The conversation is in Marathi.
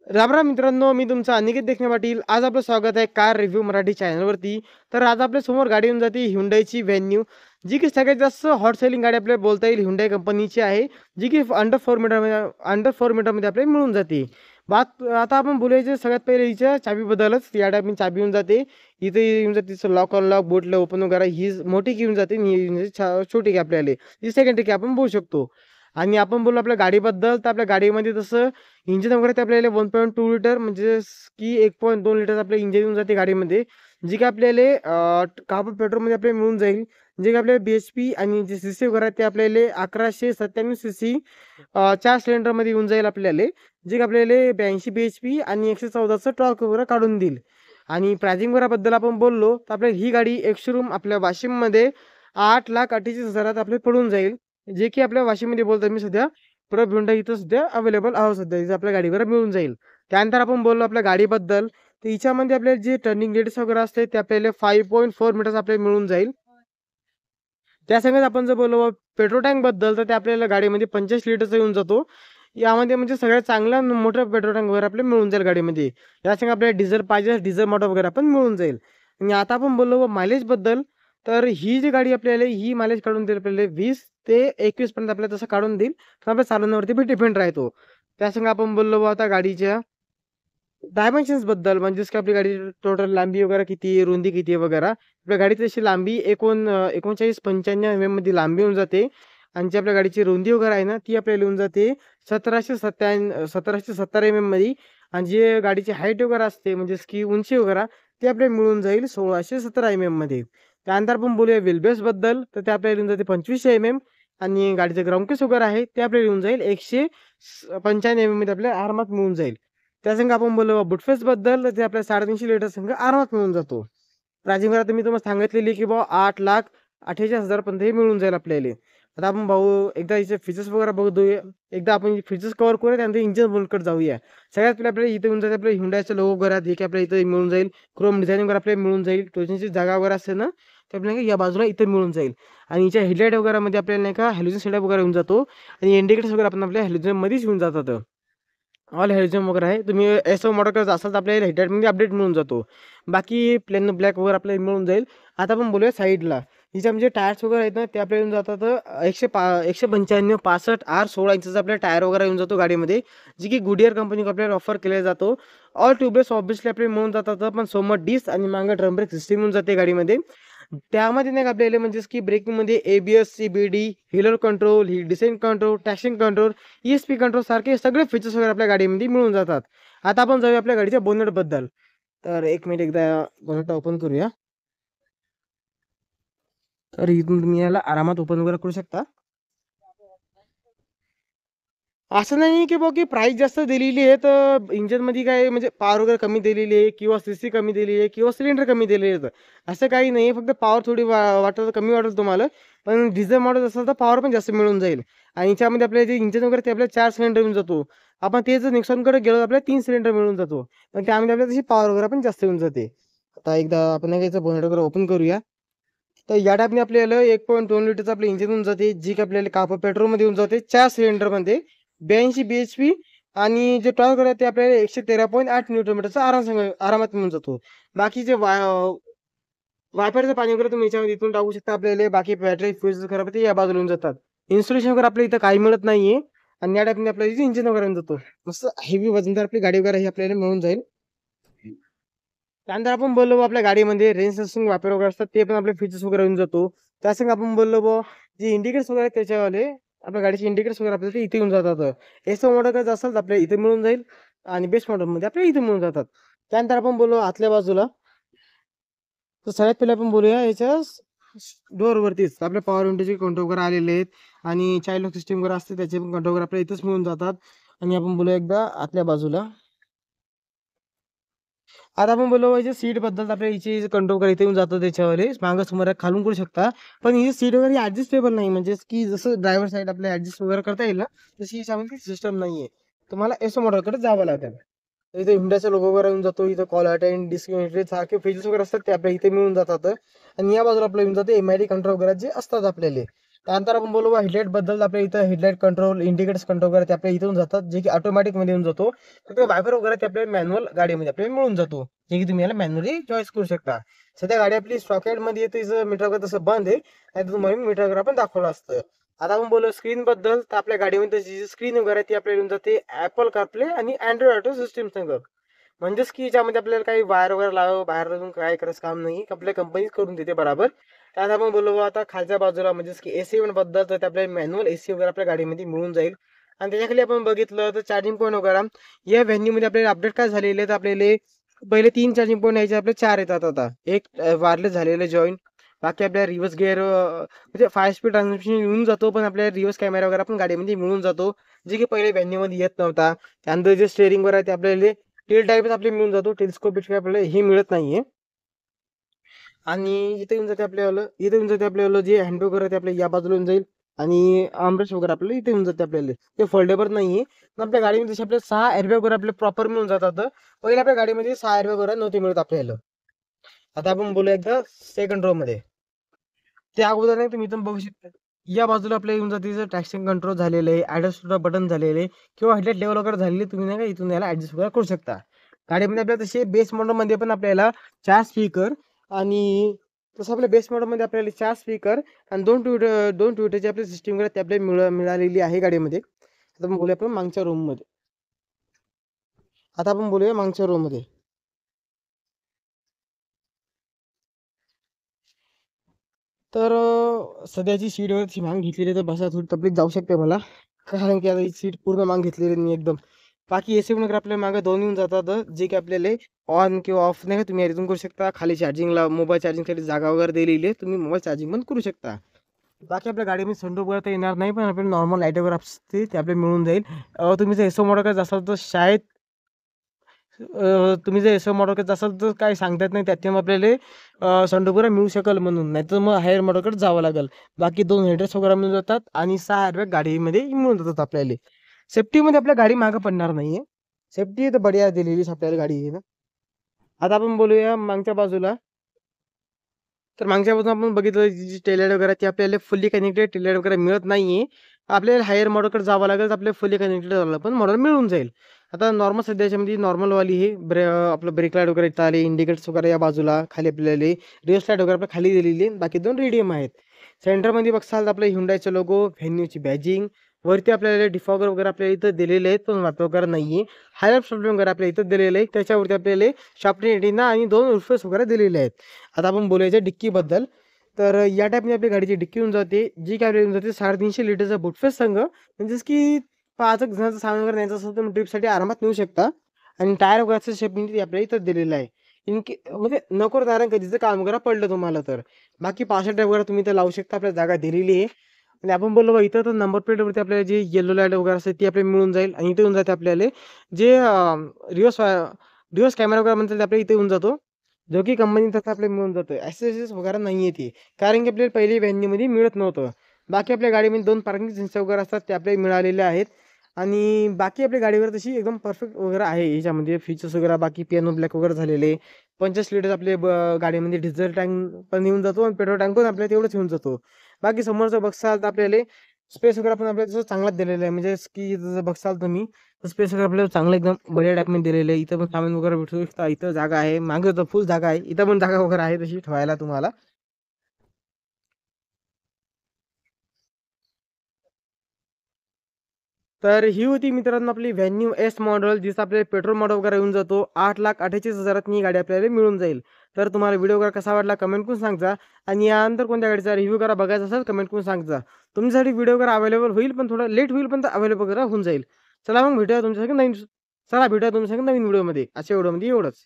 राम राम मित्रांनो, मी तुमचा अनिकेत देखणे पाटील. आज आपलं स्वागत आहे कार रिव्ह्यू मराठी चॅनलवरती. तर आज आपल्या समोर गाडी येऊन जाते Hyundaiची व्हेन्यू, जी की सगळ्यात जास्त हॉट सेलिंग गाडी आपल्याला बोलता येईल Hyundai कंपनीची आहे, जी की अंडर 4 मीटरमध्ये आपल्याला मिळून जाते. आता आपण बोलायचं सगळ्यात पहिले हिच्या चाबीबद्दलच. या टाईपनी चाबी येऊन जाते. इथे येऊन जाते तिचं लॉक अनलॉक, बूटला ओपन वगैरे ही मोठी की येऊन जाते आणि ही म्हणजे छोटी की आपल्याला. ही सेकंड की आपण बोलू शकतो. आणि आपण बोलू आपल्या गाडीबद्दल, तर आपल्या गाडीमध्ये तसं इंजिन वगैरे ते आपल्याला 1.2 लिटर म्हणजे की 1.2 लिटर आपलं इंजिन येऊन जाते गाडीमध्ये, जी की आपल्याला कार्बन पेट्रोलमध्ये आपल्याला मिळून जाईल. जे की आपल्याला BHP आणि जे CC वगैरे ते आपल्याला 1197 CC 4 सिलेंडरमध्ये येऊन जाईल आपल्याला. जे की आपल्याला 82 BHP आणि 114चं टॉर्क वगैरे काढून देईल. आणि प्राइसिंग वगैरेबद्दल आपण बोललो, तर आपल्याला ही गाडी एक्स-शोरूम आपल्या वाशिममध्ये 8,48,000 आपल्याला पडून जाईल. जे की आपल्या वाशिममध्ये बोलतो मी सध्या प्रो Hyundai इथं सध्या अवेलेबल आहोत सध्या. इथं आपल्या गाडीवर मिळून जाईल. त्यानंतर आपण बोललो आपल्या गाडीबद्दल, तर हिच्यामध्ये आपल्याला जे टर्निंग रेडियस वगैरे असते ते आपल्याला 5.4 मीटर्स आपल्याला मिळून जाईल. त्यासंगच आपण जर बोललो पेट्रोल टँकबद्दल, तर ते आपल्याला गाडीमध्ये 85 लिटरचा येऊन जातो. यामध्ये म्हणजे सगळ्यात चांगला मोठा पेट्रोल टँक वगैरे आपल्याला मिळून जाईल गाडीमध्ये. यासंग आपल्याला डिझेल पाहिजे डिझेल मोटर वगैरे पण मिळून जाईल. आणि आता आपण बोललो मायलेजबद्दल, तर ही जी गाडी आपल्याला ही मायलेज काढून देईल आपल्याला 20 ते 21 पर्यंत आपल्याला तसं काढून देईल. तर आपल्या चालवण्यावरती पण डिपेंड राहतो. त्यासंग आपण बोललो आता गाडीच्या डायमेन्शन्सबद्दल, म्हणजेच की आपली गाडी टोटल लांबी वगैरे किती आहे, रुंदी किती आहे वगैरे. आपल्या गाडीची अशी लांबी 39-95 mm लांबी होऊन जाते. आणि जी आपल्या गाडीची रुंदी वगैरे आहे ना, ती आपल्याला येऊन जाते 1770 mm मध्ये. आणि जी गाडीची हाईट वगैरे असते, म्हणजेच की उंची वगैरे, ती आपल्याला मिळून जाईल 1617 मध्ये. त्यानंतर आपण बोलूया व्हीलबेसबद्दल, तर ते आपल्याला येऊन जाते 25 आणि गाडीचे ग्राउंड केस वगैरे आहे ते आपल्याला येऊन जाईल 195 मध्ये आपल्याला आरामात मिळून जाईल. त्यासंग आपण बोललो बुटफेसबद्दल, तर ते आपल्याला 350 लिटर संघ आरामात मिळून जातो. प्राइसिंग आता मी तुम्हाला सांगितलेली की बुवा 8,48,000 पर्यंत हे मिळून जाईल आपल्याला. आता आपण भाऊ एकदा याचे फीचर्स वगैरे बघूया. एकदा आपण फीचर्स कव्हर करूया, त्यानंतर इंजिन बोर्डकडे जाऊया. सगळ्यात पहिले आपल्याला इथे येऊन जाते आपल्या Hyundaiचा लोगो वगैरे हे की आपल्याला इथे मिळून जाईल. क्रोम डिझाईन वगैरे आपल्याला मिळून जाईल. टोचनची जागा वगैरे असते ना, ते आपल्याला या बाजूला इथे मिळून जाईल. आणि याच्या हेडलाईट वगैरेमध्ये आपल्याला नाही का हॅलोजन सेटअप वगैरे येऊन जातो. आणि इंडिकेटर्स वगैरे आपण आपल्या हॅलोजनमध्येच येऊन जातात. ऑल हेल्युजन वगैरे आहे. तुम्ही एसओ मॉडेल असाल तर आपल्याला हेडलाईटमध्ये अपडेट मिळून जातो. बाकी प्लेन ब्लॅक वगैरे आपल्याला मिळून जाईल. आता आपण बोलूया साईडला. हिच्या म्हणजे टायर्स वगैरे आहेत ना, ते आपल्याला येऊन जातात 195 65 R16 इंचचा आपल्याला टायर वगैरे येऊन जातो गाडीमध्ये, जी की गुडियर कंपनी आपल्याला ऑफर केला जातो. ऑल ट्यूबलेस ऑब्वियसली आपल्याला मिळून जातात, पण सोबत डिस्क आणि मागं ड्रम ब्रेक सिस्टम येऊन जाते गाडीमध्ये. त्यामध्ये नाही का आपल्याला म्हणजेच की ब्रेकिंगमध्ये ABS, CBD, wheeler control, hill descent control, traction control, ESP control सारखे सगळे फीचर्स वगैरे आपल्या गाडीमध्ये मिळून जातात. आता आपण जाऊया आपल्या गाडीच्या बोनेटबद्दल. तर 1 मिनिट एकदा बोनेट ओपन करूया. तर इथून तुम्ही याला आरामात ओपन वगैरे करू शकता. असं नाही की की प्राईस जास्त दिलेली आहे, तर इंजिनमध्ये काय म्हणजे पॉवर वगैरे कमी दिलेली आहे किंवा CC कमी दिलेली आहे किंवा सिलेंडर कमी दिलेले आहेत. असं काही नाही आहे. फक्त पॉवर थोडी वाटेल कमी वाटेल तुम्हाला. पण डिझेल मॉडेल असेल तर पॉवर पण जास्त मिळून जाईल. आणि याच्यामध्ये आपल्याला जे इंजिन वगैरे ते आपल्याला 4 सिलेंडर मिळून जातो. आपण ते जर Nexonकडे गेलो तर आपल्याला 3 सिलेंडर मिळून जातो. पण त्यामध्ये आपल्याला तशी पॉवर वगैरे पण जास्त येऊन जाते. आता एकदा आपण याचं बोनेट वगैरे ओपन करूया. तर या टाईपने आपल्याला 1.2 लिटरचं आपलं इंजिन होऊन जाते, जी की आपल्याला कापड पेट्रोलमध्ये येऊन जाते 4 सिलेंडरमध्ये 82 BHP. आणि जे टॉर्क आहे ते आपल्याला 113.8 न्यूटन मीटरचा आरामात मिळून जातो. बाकीचे वायफायचं पाणी वगैरे तुम्ही याच्यामध्ये इथून टाकू शकता आपल्याला. बाकी बॅटरी फ्यूज खराब आहे ते या बाजूला येऊन जातात. इन्स्टॉलेशन वगैरे आपल्या इथं काही मिळत नाहीये. आणि या टाईपने आपल्याला इंजिन वगैरे येऊन जातो. मस्त हेवी वजनदार आपली गाडी वगैरे ही आपल्याला मिळून जाईल. त्यानंतर आपण बोललो आपल्या गाडीमध्ये रेंज सेन्सिंग वापर वगैरे असतात, ते पण आपले फीचर्स वगैरे येऊन जातो. त्यासंग आपण बोललो जे इंडिकेटर्स वगैरे त्याच्यावाले आपल्या गाडीचे इंडिकेटर्स वगैरे आपल्याला इथे येऊन जातात. एसओ मॉडेल असेल तर आपल्याला इथे मिळून जाईल. आणि बेस्ट मॉडेलमध्ये आपल्याला इथे मिळून जातात. त्यानंतर आपण बोललो आतल्या बाजूला, तर सगळ्यात पहिले आपण बोलूया याच्या डोअरवरतीच आपल्या पॉवर विंडोचे कंट्रोल वगैरे आलेले आहेत. आणि चाइल्ड लॉक सिस्टम वगैरे असते, त्याचे पण कंट्रोल वगैरे आपल्याला इथेच मिळून जातात. आणि आपण बोलूया एकदा आतल्या बाजूला. आता आपण बोललो याच्या सीटबद्दल, आपल्या हिची कंट्रोल वगैरे इथे येऊन जातं त्याच्यावाले. मागं समोर खालून करू शकता. पण ही सीट वगैरे ॲडजस्टेबल नाही, म्हणजे की जसं ड्रायव्हर साईड आपल्याला ॲडजस्ट वगैरे करता येईल ना, तशी याच्यामध्ये सिस्टम नाही आहे. तुम्हाला एसओ मॉडेलकडे जावं लागेल. इथे Hyundaiचा लोगो वगैरे येऊन जातो. इथं कॉल अटेंड, डिस्कनेक्टेड सारखे फीचर्स वगैरे असतात ते आपल्या इथे मिळून जातात. आणि या बाजूला आपल्याला येऊन जाते MID कंट्रोल वगैरे जे असतात आपल्याला. त्यानंतर आपण बोलू हेडलाईट बद्दल. आपल्या इथं हेडलाईट कंट्रोल, इंडिकेटर्स कंट्रोल वगैरे ते आपल्या इथून जातात, जे की ऑटोमॅटिक मध्ये येऊन जातो. फक्त वायपर वगैरे ते आपल्या मॅन्युअल गाडीमध्ये आपल्याला मिळून जातो, जे की तुम्ही याला मॅन्युअली चॉईस करू शकता. सध्या गाडी आपली स्टॉकेड मध्ये येते, मीटर वगैरे तसं बंद आहे, नाही तुम्हाला मीटर वगैरे आपण दाखवलं असतं. आता आपण बोलू स्क्रीन बद्दल. तर आपल्या गाडीमध्ये जी स्क्रीन वगैरे ती आपल्याला येऊन जाते ऍपल कारप्ले आणि अँड्रॉइड ऑटो सिस्टीम संग. म्हणजेच की ज्यामध्ये आपल्याला काही वायर वगैरे बाहेर लागून काय करायचं काम नाही, आपल्या कंपनीच करून देते बरोबर. त्यात आपण बोलू आता खालच्या बाजूला म्हणजेच की एसी बद्दल. तर ते आपल्याला मॅन्युअल एसी वगैरे आपल्या गाडीमध्ये मिळून जाईल. आणि त्याच्याखाली आपण बघितलं तर चार्जिंग पॉईंट वगैरे या व्हॅन्यूमध्ये आपल्याला अपडेट काय झालेले आहे, तर आपल्याला पहिले 3 चार्जिंग पॉईंट यायचे आपले 4 येतात आता. एक वायरलेस झालेलं जॉईन. बाकी आपल्या रिव्हर्स गिअर म्हणजे 5 स्पीड ट्रान्समिशन येऊन जातो, पण आपल्याला रिव्हर्स कॅमेरा वगैरे आपण गाडीमध्ये मिळून जातो, जे की पहिले व्हॅन्यूमध्ये येत नव्हता. त्यानंतर जे स्टेअरिंग वर आहे ते आपल्याला टेल टाईपच आपल्याला मिळून जातो, टेलिस्कोप आपल्याला हे मिळत नाहीये. आणि इथे येऊन जाते आपल्याला जे हँडबॅग वगैरे ते आपल्या या बाजूला येऊन जाईल. आणि आर्मरेस्ट वगैरे आपल्याला इथे येऊन जाते आपल्याला. ते फोल्डेबल नाहीये. पण आपल्या गाडीमध्ये जसे आपले 6 एअरबॅग वगैरे आपले प्रॉपर मिळून जातात. पहिले आपल्या गाडीमध्ये 6 एअरबॅग वगैरे नव्हते मिळत आपल्याला. आता आपण बोलूया एकदा सेकंड रो मध्ये. त्या अगोदर नाही तुम्ही इथून बघू शकता, या बाजूला आपल्या येऊन जाते ट्रॅक्शन कंट्रोल झालेलं आहे, ऍडजस्ट बटन झालेले किंवा हेडलाईट लेवल वगैरे झालेले, तुम्ही नाही का इथून याला ऍडजस्ट वगैरे करू शकता. गाडीमध्ये आपल्याला तसे बेस मॉडेलमध्ये पण आपल्याला 4 स्पीकर आणि तसं आपल्या बेस मॉडेलमध्ये आपल्याला 4 स्पीकर आणि 2 ट्विटरची आपली सिस्टीम वगैरे ते आपल्याला मिळालेली आहे गाडीमध्ये. आता आपण बोलूया आपण मागच्या रूम मध्ये. आता आपण बोलूया मागच्या रूम मध्ये. तर सध्याची सीट वगैरे मागं घेतलेली आहे, तर बसा थोडी तकलीफ जाऊ शकते मला, कारण की आता ही सीट पूर्ण मागं घेतलेली नाही एकदम. बाकी एसी वगैरे आपल्या मागे 2 येऊन जातात, जे की आपल्याला ऑन किंवा ऑफ नाही का तुम्ही रिझूम करू शकता. खाली चार्जिंगला मोबाईल चार्जिंगसाठी जागा वगैरे दिलेली आहे, तुम्ही मोबाईल चार्जिंग पण करू शकता. बाकी आपल्या गाडीमध्ये सनरूफ वगैरे तर येणार नाही, पण आपल्याला नॉर्मल लाईट वगैरे असते ते आपल्याला मिळून जाईल. तुम्ही जर एसओ मॉडेल करायचं असाल तर शायद तुम्ही जर एसओ मॉडेल करत असाल तर काही सांगता येत नाही, त्यात आपल्याला सनरूफ वगैरे मिळू शकेल म्हणून, नाही तर मग हायर मॉडेलकडे जावं लागेल. बाकी 2 हेडरेस्ट वगैरे मिळून जातात आणि 6 एअरबॅग गाडीमध्ये मिळून जातात आपल्याला. सेफ्टीमध्ये आपल्या गाडी मागं पडणार नाहीये. सेफ्टी तर बढिया दिलेलीच आपल्याला गाडी आहे ना. आता आपण बोलूया मागच्या बाजूला. तर मागच्या बाजूला आपण बघितलं जी टेलर वगैरे ती आपल्याला फुल्ली कनेक्टेड टेलर वगैरे मिळत नाहीये. आपल्याला हायर मॉडेलकडे जावं लागेल, तर आपल्याला फुल्ली कनेक्टेड झालं पण मॉडेल मिळून जाईल. आता नॉर्मल सध्याच्यामध्ये नॉर्मलवाली हे आपलं ब्रेक लाईट वगैरे इथं आले, इंडिकेटर्स वगैरे या बाजूला खाली आपल्याला रिव्हर्स लाईट वगैरे आपल्या खाली दिलेली आहे. बाकी 2 रेडियम आहेत. सेंटरमध्ये बघसाल तर आपल्या Hyundaiचा लोगो, व्हेन्यूची बॅजिंग, वरती आपल्याला डिफॉगर वगैरे आपल्याला इथं दिलेले आहेत, पण वापर वगैरे नाहीये. हायलाइट प्रॉब्लेम वगैरे आपल्या इथं दिलेलं आहे. त्याच्यावरती आपल्याला शाफ्ट रेटिना आणि 2 रुफेस वगैरे दिलेले आहेत. आता आपण बोलायचं डिक्कीबद्दल. तर या टाईपने आपल्या गाडीची डिक्की होऊन जाते, जी काय येऊन जाते 350 लिटरचा बुटस्पेस संघ. म्हणजेच की 5 एक जणांचं सामान वगैरे न्यायचं असेल तर तुम्ही ट्रिपसाठी आरामात नेऊ शकता. आणि टायर वगैरेचं शेपमध्ये आपल्या इथं दिलेलं आहे. म्हणजे नको कारण कधीचं काम वगैरे पडलं तुम्हाला तर. बाकी पावसाळ्यात टायर वगैरे तुम्ही इथं लावू शकता, आपल्या जागा दिलेली आहे. आणि आपण बोललो बा इथं तर नंबर प्लेटवरती आपल्याला जे येलो लाईट वगैरे असते ती आपल्याला मिळून जाईल. आणि इथे येऊन जाते आपल्याला जे रिव्हर्स रिव्हर्स कॅमेरा वगैरे म्हणतात ते आपल्या इथे येऊन जातो, जो की कंपनीतर्फे आपल्याला मिळून जातो. ॲक्सेसरीज वगैरे नाही आहे ती, कारण की आपल्याला पहिली व्हॅन्यूमध्ये मिळत नव्हतं. बाकी आपल्या गाडीमध्ये 2 पार्किंग सेन्सर वगैरे असतात, ते आपल्याला मिळालेले आहेत. आणि बाकी आपल्या गाडीवर तशी एकदम परफेक्ट वगैरे आहे. याच्यामध्ये फीचर्स वगैरे बाकी पियानो ब्लॅक वगैरे झालेले. 25 लिटर आपले गाडीमध्ये डिझेल टँक पण येऊन जातो आणि पेट्रोल टँक पण आपल्याला तेवढंच येऊन जातो. बाकी समोरचं बघसाल तर आपल्याला स्पेस वगैरे पण आपल्याला तसं चांगलाच दिलेला आहे. म्हणजे की जसं बघसाल तुम्ही तर स्पेस वगैरे आपल्याला चांगलं एकदम बढिया टाईपमध्ये दिलेलं आहे. इथं पण सामान वगैरे भेटू शकता. इथं जागा आहे, मागे तर फुल जागा आहे. इथं पण जागा वगैरे आहे तशी ठेवायला तुम्हाला. तर ही होती मित्रांनो आपली व्हेन्यू एस मॉडेल, जिचा आपल्याला पेट्रोल मॉडेल वगैरे येऊन जातो. 8,48,000 ही गाडी आपल्याला मिळून जाईल. तर तुम्हाला व्हिडिओ वगैरे कसा वाटला कमेंट करून सांगा. आणि यानंतर कोणत्या गाडीचा रिव्ह्यू करा बघायचा असेल कमेंट करून सांगा. तुमच्यासाठी व्हिडिओ वगैरे अवेलेबल होईल, पण थोडं लेट होईल, पण अवेलेबल वगैरे होऊन जाईल. चला मग भेटूया तुमच्यासाठी नवीन. चला भेटूया तुमच्यासाठी नवीन व्हिडिओमध्ये. अशा व्हिडिओमध्ये एवढंच.